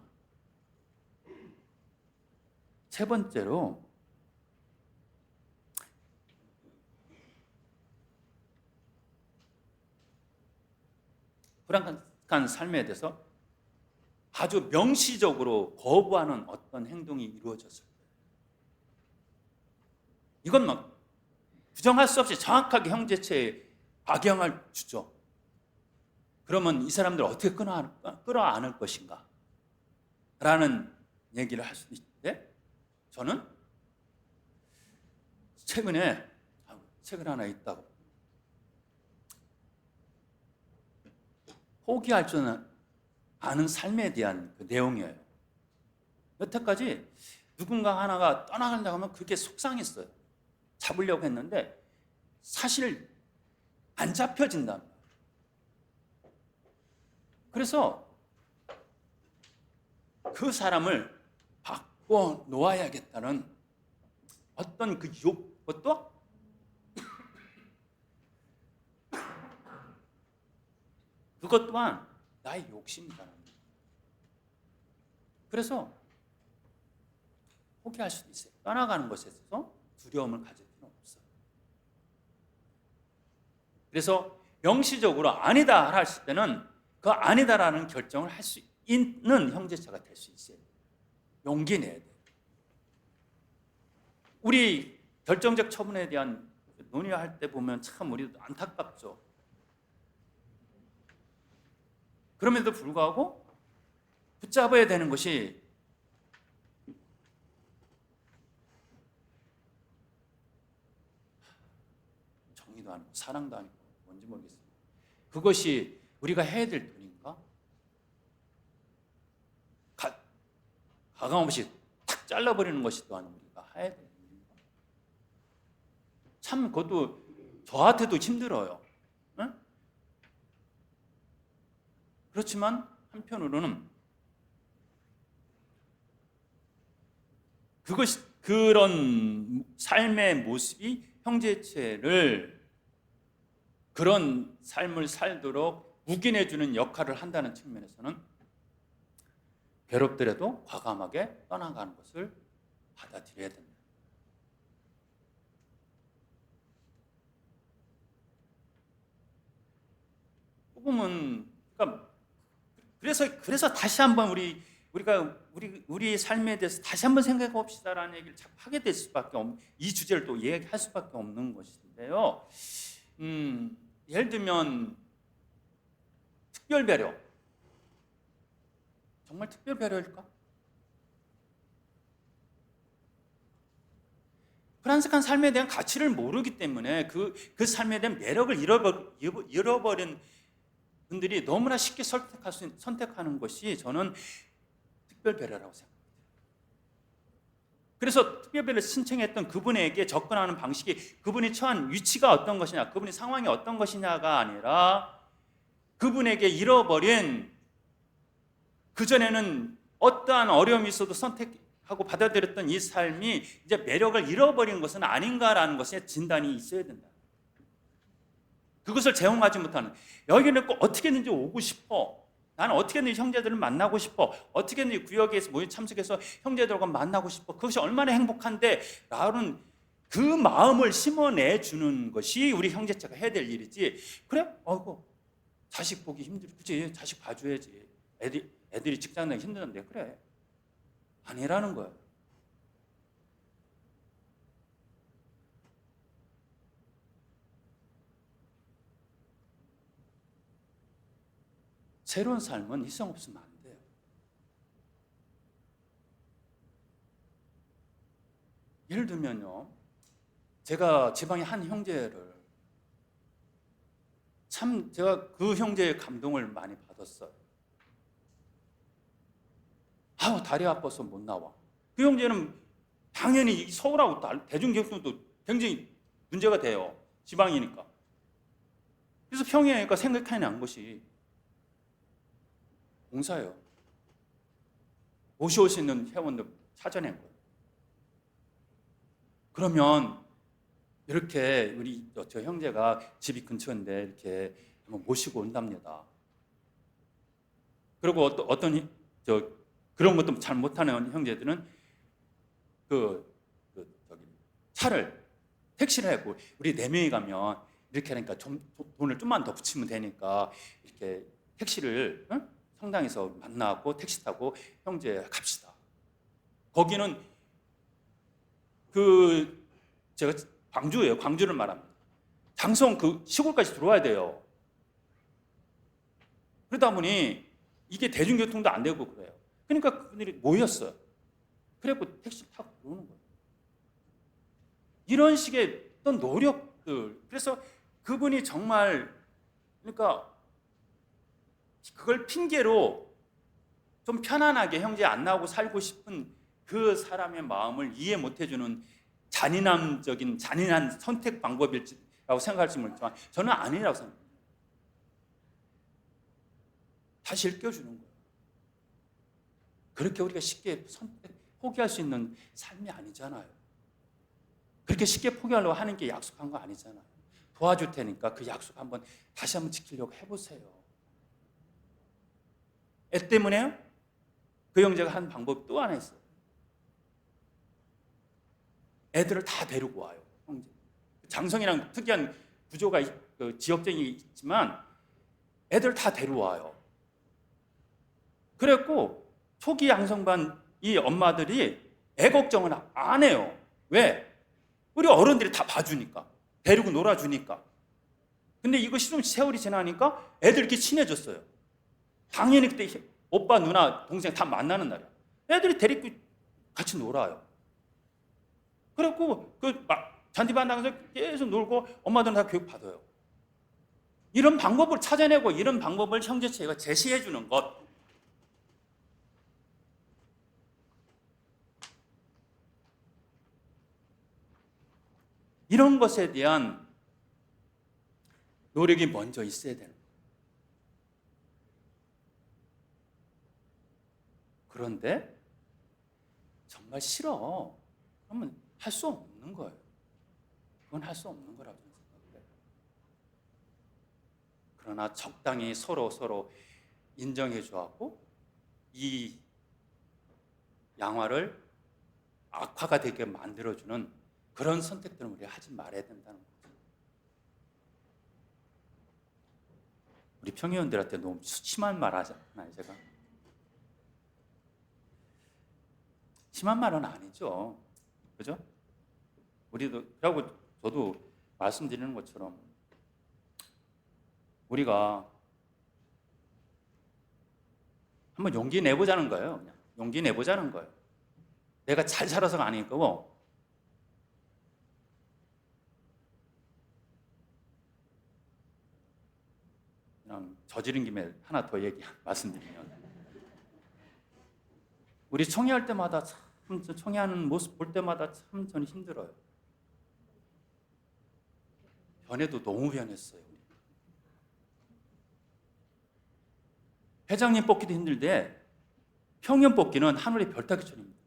세 번째로 불안한 삶에 대해서 아주 명시적으로 거부하는 어떤 행동이 이루어졌을 때, 이건 막 부정할 수 없이 정확하게 형제체에 악영을 주죠. 그러면 이 사람들 어떻게 끌어안을 것인가? 라는 얘기를 할 수 있는데, 저는 최근에 책을 하나 읽다가 포기할 줄 아는 삶에 대한 그 내용이에요. 여태까지 누군가 하나가 떠나간다고 하면 그게 속상했어요. 잡으려고 했는데 사실 안 잡혀진다. 그래서 그 사람을 바꿔 놓아야겠다는 어떤 그 그것도 그것 또한 나의 욕심이다. 그래서 포기할 수도 있어요. 떠나가는 것에 있어서 두려움을 가질 필요는 없어요. 그래서 명시적으로 아니다 하실 때는 그 아니다라는 결정을 할 수 있는 형제체가 될 수 있어요. 용기 내야 돼요. 우리 결정적 처분에 대한 논의할 때 보면 참 우리도 안타깝죠. 그럼에도 불구하고 붙잡아야 되는 것이 정의도 아니고 사랑도 아니고 뭔지 모르겠어요. 그것이 우리가 해야 될 일인가? 가감없이 탁 잘라버리는 것이 또한 우리가 해야 될 일인가? 참 그것도 저한테도 힘들어요. 응? 그렇지만 한편으로는 그런 삶의 모습이 형제체를 그런 삶을 살도록 묵인해주는 역할을 한다는 측면에서는 괴롭더라도 과감하게 떠나가는 것을 받아들여야 된다. 복음은 그래서 다시 한번 우리 삶에 대해서 다시 한번 생각해 봅시다라는 얘기를 자꾸 하게 될 수밖에 없는, 이 주제를 또 얘기할 수밖에 없는 것인데요. 예를 들면 특별 배려, 정말 특별 배려일까? 프란스칸 삶에 대한 가치를 모르기 때문에 그 삶에 대한 매력을 잃어버린 분들이 너무나 쉽게 선택하는 것이 저는 특별 배려라고 생각합니다. 그래서 특별 배려를 신청했던 그분에게 접근하는 방식이 그분이 처한 위치가 어떤 것이냐, 그분의 상황이 어떤 것이냐가 아니라 그분에게 잃어버린, 그전에는 어떠한 어려움이 있어도 선택하고 받아들였던 이 삶이 이제 매력을 잃어버린 것은 아닌가라는 것에 진단이 있어야 된다. 그것을 제공하지 못하는, 여기는 꼭 어떻게든지 오고 싶어, 나는 어떻게든지 형제들을 만나고 싶어, 어떻게든지 구역에서 모임 참석해서 형제들과 만나고 싶어, 그것이 얼마나 행복한데 라는 그 마음을 심어내주는 것이 우리 형제체가 해야 될 일이지. 그래? 자식 보기 힘들지, 자식 봐줘야지, 애들이 직장 다니기 힘드는데, 그래, 아니라는 거예요. 새로운 삶은 희생 없으면 안 돼요. 예를 들면요, 제가 지방의 한 형제를 참 제가 그 형제의 감동을 많이 받았어요. 다리 아파서 못 나와. 그 형제는 당연히 서울하고 대중교통도 굉장히 문제가 돼요. 지방이니까. 그래서 평양이니까 생각해낸 것이 봉사예요. 모셔올 수 있는 회원들 찾아낸 거예요. 그러면 이렇게 저 형제가 집이 근처인데 이렇게 한번 모시고 온답니다. 그리고 어떤 그런 것도 잘 못하는 형제들은 저기 차를 택시를 하고 우리 4명이 가면 이렇게 하니까 돈을 좀만 더 붙이면 되니까 이렇게 택시를 성당에서 만나고 택시 타고 형제 갑시다. 거기는 제가 광주예요. 광주를 말합니다. 장성 시골까지 들어와야 돼요. 그러다 보니 이게 대중교통도 안 되고 그래요. 그러니까 그분들이 모였어요. 그래갖고 택시 타고 오는 거예요. 이런 식의 어떤 노력들. 그래서 그분이 정말 그러니까 그걸 핑계로 좀 편안하게 형제 안 나오고 살고 싶은 그 사람의 마음을 이해 못 해주는 잔인한 선택 방법이라고 생각할지 모르지만 저는 아니라고 생각합니다. 다시 일깨워주는 거예요. 그렇게 우리가 쉽게 포기할 수 있는 삶이 아니잖아요. 그렇게 쉽게 포기하려고 하는 게 약속한 거 아니잖아요. 도와줄 테니까 그 약속 다시 한번 지키려고 해보세요. 애 때문에요? 그 형제가 한 방법이 또 하나 있어요. 애들을 다 데리고 와요. 형제. 장성이랑 특이한 구조가 지역적이 있지만 애들 다 데려와요. 그랬고 초기 양성반 이 엄마들이 애 걱정은 안 해요. 왜? 우리 어른들이 다 봐주니까. 데리고 놀아주니까. 근데 이것이 좀 세월이 지나니까 애들끼리 친해졌어요. 당연히 그때 오빠, 누나, 동생 다 만나는 날이야. 애들이 데리고 같이 놀아요. 그래갖고 잔디밭 나가서 계속 놀고 엄마들은 다 교육 받아요. 이런 방법을 찾아내고 이런 방법을 형제체가 제시해 주는 것. 이런 것에 대한 노력이 먼저 있어야 되는 거예요. 그런데 정말 싫어. 그러면 할 수 없는 거예요. 그건 할 수 없는 거라고 생각해요. 그러나 적당히 서로 인정해 주고 이 양화를 악화가 되게 만들어주는 그런 선택들은 우리가 하지 말아야 된다는 거죠. 우리 평의원들한테 너무 심한 말 하잖아요, 제가. 심한 말은 아니죠. 그죠? 그리고 저도 말씀드리는 것처럼 우리가 한번 용기 내보자는 거예요. 그냥 용기 내보자는 거예요. 내가 잘 살아서가 아닐 거고 그냥 저지른 김에 하나 더 말씀드리면 우리 청회할 때마다 참 청회하는 모습 볼 때마다 참 저는 힘들어요. 변해도 너무 변했어요. 회장님 뽑기도 힘들데 평의원 뽑기는 하늘의 별 따기처럼입니다.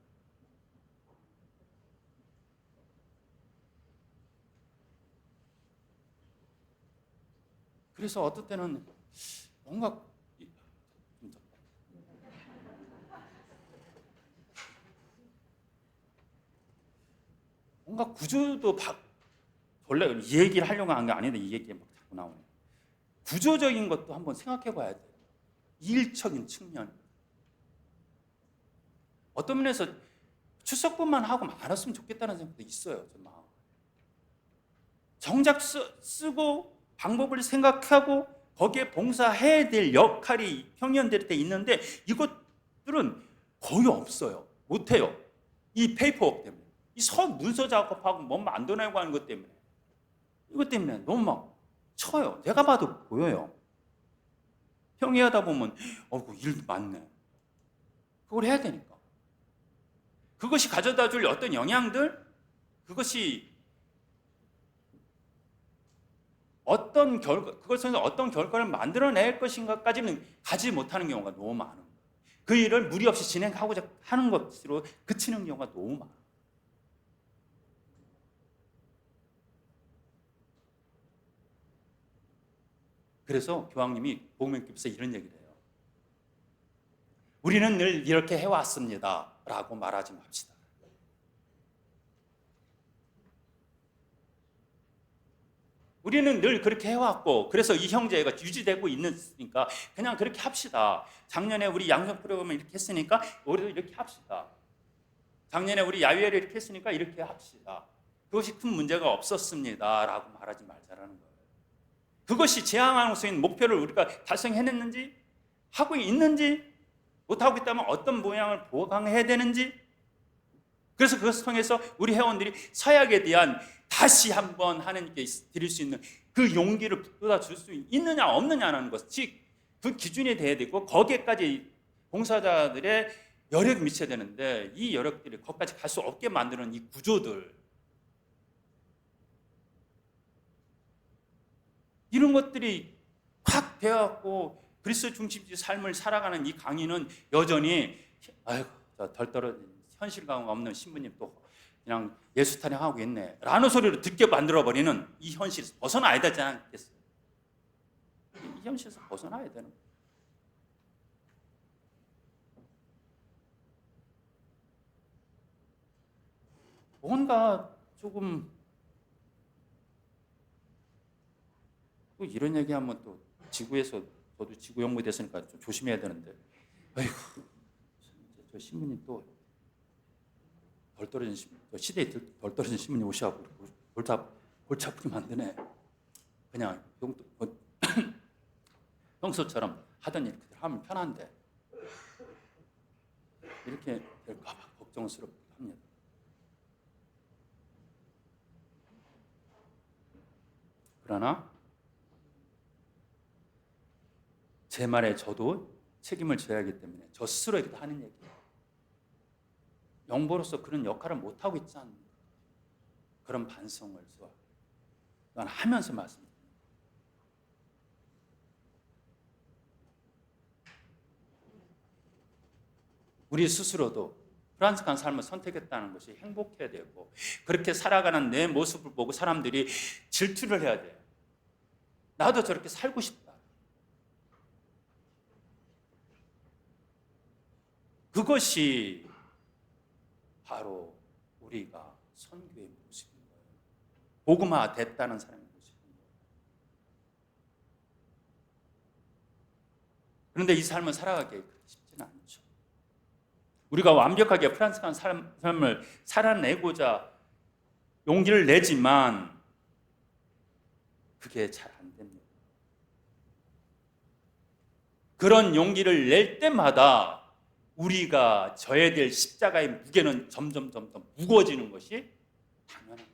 그래서 어떤 때는 뭔가 구조도 원래 이 얘기를 하려고 한 게 아닌데 이 얘기가 막 자꾸 나오네요. 구조적인 것도 한번 생각해 봐야 돼요. 일적인 측면. 어떤 면에서 출석부만 하고 말았으면 좋겠다는 생각도 있어요. 저 마음. 정작 쓰고 방법을 생각하고 거기에 봉사해야 될 역할이 평의원들한테 있는데 이것들은 거의 없어요. 못해요. 이 페이퍼워크 때문에. 이 문서 작업하고 뭐 만들어내고 하는 것 때문에. 이것 때문에 너무 막 쳐요. 내가 봐도 보여요. 평의하다 보면 일 많네. 그걸 해야 되니까. 그것이 가져다 줄 어떤 영향들, 그것이 그것은 어떤 결과를 만들어낼 것인가까지는 가지 못하는 경우가 너무 많은 거예요. 그 일을 무리 없이 진행하고자 하는 것으로 그치는 경우가 너무 많아요. 그래서 교황님이 복음교회에서 이런 얘기를 해요. 우리는 늘 이렇게 해왔습니다 라고 말하지 맙시다. 우리는 늘 그렇게 해왔고 그래서 이 형제가 유지되고 있으니까 그냥 그렇게 합시다. 작년에 우리 양성 프로그램을 이렇게 했으니까 우리도 이렇게 합시다. 작년에 우리 야외를 이렇게 했으니까 이렇게 합시다. 그것이 큰 문제가 없었습니다 라고 말하지 말자라는 거예요. 그것이 지향하고 있는 목표를 우리가 달성해냈는지, 하고 있는지, 못하고 있다면 어떤 모양을 보강해야 되는지, 그래서 그것을 통해서 우리 회원들이 서약에 대한 다시 한번 하나님께 드릴 수 있는 그 용기를 북돋아 줄 수 있느냐 없느냐는 것, 즉 그 기준이 돼야 되고 거기에까지 봉사자들의 여력이 미쳐야 되는데 이 여력들이 거기까지 갈 수 없게 만드는 이 구조들, 이런 것들이 확 되어갖고 그리스도 중심주의 삶을 살아가는 이 강의는 여전히 아이고 덜 떨어진 현실감 없는 신부님 또 그냥 예수 타령하고 있네 라는 소리를 듣게 만들어버리는 이 현실에서 벗어나야 되지 않겠어요? 이 현실에서 벗어나야 되는 거예요. 뭔가 조금 또 이런 얘기하면 또 지구에서, 저도 지구 연구 됐으니까 좀 조심해야 되는데, 아이고 저 신부님 또 덜 떨어진 신부, 시대에 덜 떨어진 신부님 오셔갖고 골치 아프게 만드네. 그냥 평소처럼 하던 일 그대로 하면 편한데 이렇게 될까봐 걱정스럽기도 합니다. 그러나 제 말에 저도 책임을 져야 하기 때문에 저 스스로에게도 하는 얘기예요. 영보로서 그런 역할을 못하고 있지 않습니까? 그런 반성을 난 하면서 말씀드립니다. 우리 스스로도 프란스칸 삶을 선택했다는 것이 행복해야 되고 그렇게 살아가는 내 모습을 보고 사람들이 질투를 해야 돼요. 나도 저렇게 살고 싶다. 그것이 바로 우리가 선교의 모습인 거예요. 복음화 됐다는 사람의 모습인 거예요. 그런데 이 삶을 살아가기 그렇게 쉽지는 않죠. 우리가 완벽하게 프란스칸 삶을 살아내고자 용기를 내지만 그게 잘 안 됩니다. 그런 용기를 낼 때마다 우리가 져야 될 십자가의 무게는 점점 무거워지는 것이 당연한 거예요.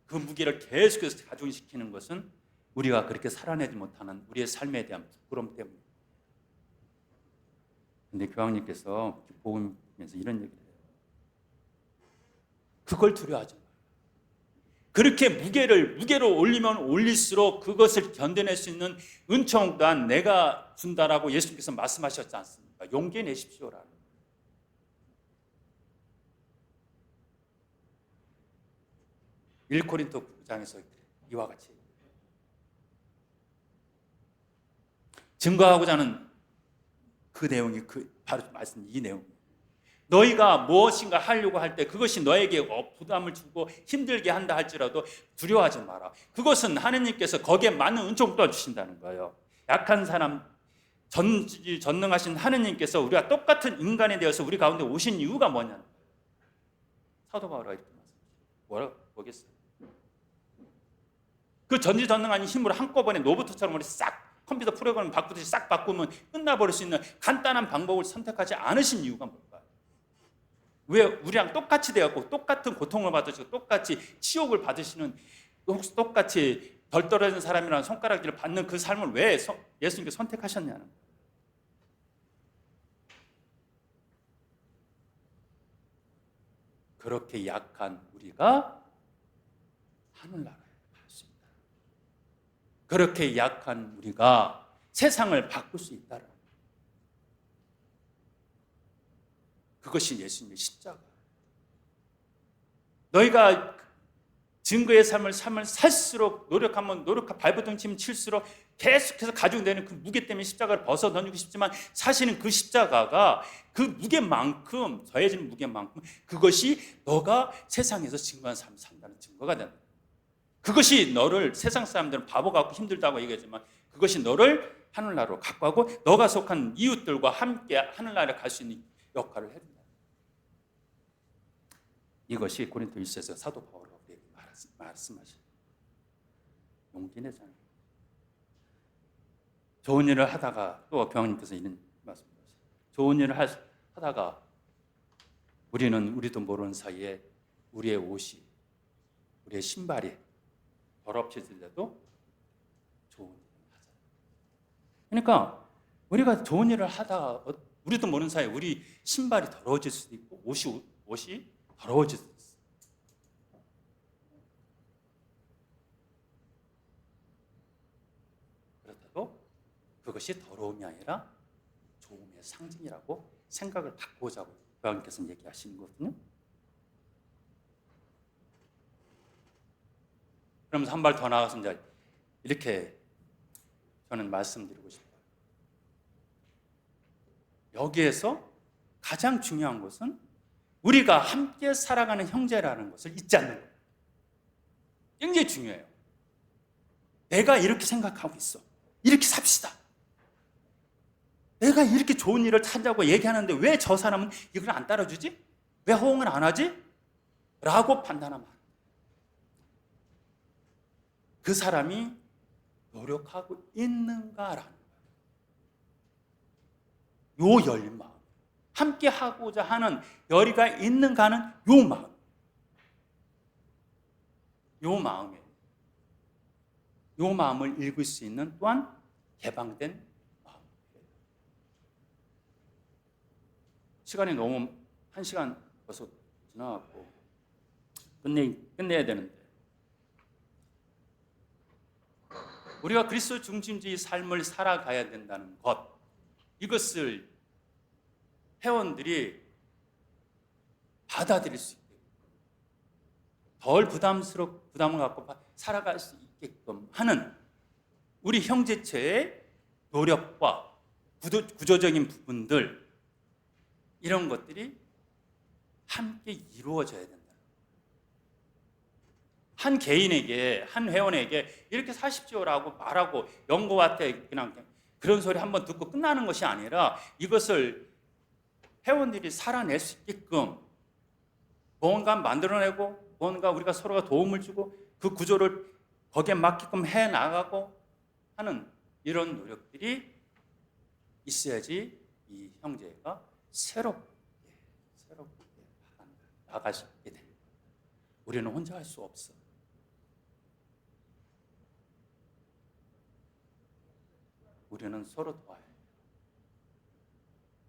그 무게를 계속해서 가중시키는 것은 우리가 그렇게 살아내지 못하는 우리의 삶에 대한 부끄러움 때문입니다. 그런데 교황님께서 복음에서 이런 얘기를 해요. 그걸 두려워하지 말아요. 그렇게 무게로 올리면 올릴수록 그것을 견뎌낼 수 있는 은총 또한 내가 준다라고 예수님께서 말씀하셨지 않습니까? 용기 내십시오라는. 1코린토 9장에서 이와 같이 증거하고자 하는 그 내용이 바로 말씀 이 내용입니다. 너희가 무엇인가 하려고 할 때 그것이 너에게 부담을 주고 힘들게 한다 할지라도 두려워하지 마라. 그것은 하느님께서 거기에 맞는 은총도 주신다는 거예요. 약한 사람, 전능하신 하느님께서 우리가 똑같은 인간이 되어서 우리 가운데 오신 이유가 뭐냐는 거예요. 사도 바울이 이렇게 말씀하시죠. 뭐라고 보겠어요? 그 전지전능한 힘으로 한꺼번에 로봇처럼 우리 싹 컴퓨터 프로그램 바꾸듯이 싹 바꾸면 끝나버릴 수 있는 간단한 방법을 선택하지 않으신 이유가 뭘까요? 왜 우리랑 똑같이 되었고 똑같은 고통을 받으시고 똑같이 치욕을 받으시는, 혹시 똑같이 덜 떨어진 사람이라는 손가락질을 받는 그 삶을 왜 예수님께서 선택하셨냐는 거예요. 그렇게 약한 우리가 하늘나라에 갈 수 있다. 그렇게 약한 우리가 세상을 바꿀 수 있다는 거예요. 그것이 예수님의 십자가. 너희가 증거의 삶을 살수록 노력하면 발버둥 치면 칠수록 계속해서 가지고 내는 그 무게 때문에 십자가를 벗어 던지고 싶지만 사실은 그 십자가가 그 무게만큼 더해지는 무게만큼 그것이 너가 세상에서 증거한 삶을 산다는 증거가 된다. 그것이 너를 세상 사람들은 바보 같고 힘들다고 얘기하지만 그것이 너를 하늘나라로 갖고 가고 너가 속한 이웃들과 함께 하늘나라에 갈 수 있는 역할을 해준다. 이것이 고린도 1서에서 사도 바울이 말씀하신 용기 내잖아요. 좋은 일을 하다가 또 교황님께서 이런 말씀하셨어요. 좋은 일을 하다가 우리도 모르는 사이에 우리의 옷이 우리의 신발이 더럽혀질 때도 좋은 일을 하자. 그러니까 우리가 좋은 일을 하다가 우리도 모르는 사이에 우리 신발이 더러워질 수도 있고 옷이 더러워질 수도 있어요. 그렇다고 그것이 더러움이 아니라 좋음의 상징이라고 생각을 바꾸자고 교황님께서는 얘기하시는 거거든요. 그러면서 한 발 더 나아가서 이제 이렇게 저는 말씀드리고 싶어요. 여기에서 가장 중요한 것은 우리가 함께 살아가는 형제라는 것을 잊지 않는 거예요. 굉장히 중요해요. 내가 이렇게 생각하고 있어. 이렇게 삽시다. 내가 이렇게 좋은 일을 찾자고 얘기하는데 왜 저 사람은 이걸 안 따라주지? 왜 호응을 안 하지? 라고 판단하면 그 사람이 노력하고 있는가라는 거예요. 요 열린 마음. 함께 하고자 하는 열의가 있는가는 요 마음. 요 마음에 요 마음을 읽을 수 있는 또한 개방된 마음이에요. 시간이 너무 1시간 벌써 지나갔고 끝내야 되는데 우리가 그리스도 중심주의 삶을 살아가야 된다는 것, 이것을 회원들이 받아들일 수 있게끔 덜 부담을 갖고 살아갈 수 있게끔 하는 우리 형제체의 노력과 구조적인 부분들, 이런 것들이 함께 이루어져야 된다. 한 개인에게, 한 회원에게 이렇게 사십시오라고 말하고 연구한테 그냥 그런 소리 한번 듣고 끝나는 것이 아니라 이것을 회원들이 살아낼 수 있게끔 뭔가 만들어내고 뭔가 우리가 서로가 도움을 주고 그 구조를 거기에 맞게끔 해나가고 하는 이런 노력들이 있어야지 이 형제가 새롭게 나아갈 수 있게 됩니다. 우리는 혼자 할 수 없어. 우리는 서로 도와야 해요.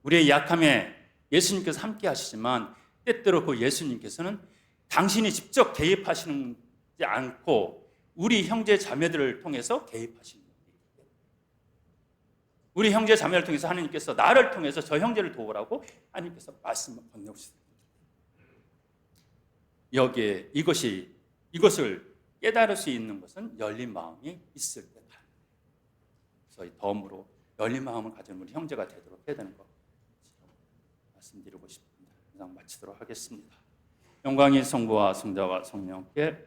우리의 약함에 예수님께서 함께 하시지만 때때로 그 예수님께서는 당신이 직접 개입하시지 않고 우리 형제 자매들을 통해서 개입하시는 거예요. 우리 형제 자매를 통해서 하나님께서 나를 통해서 저 형제를 도우라고 하나님께서 말씀을 건네오시습니다. 여기에 이것을 깨달을 수 있는 것은 열린 마음이 있을 때 그래서 덤으로 열린 마음을 가진 우리 형제가 되도록 해야 되는 것 말씀드리고 싶습니다. 이상 마치도록 하겠습니다. 영광이 성부와 성자와 성령께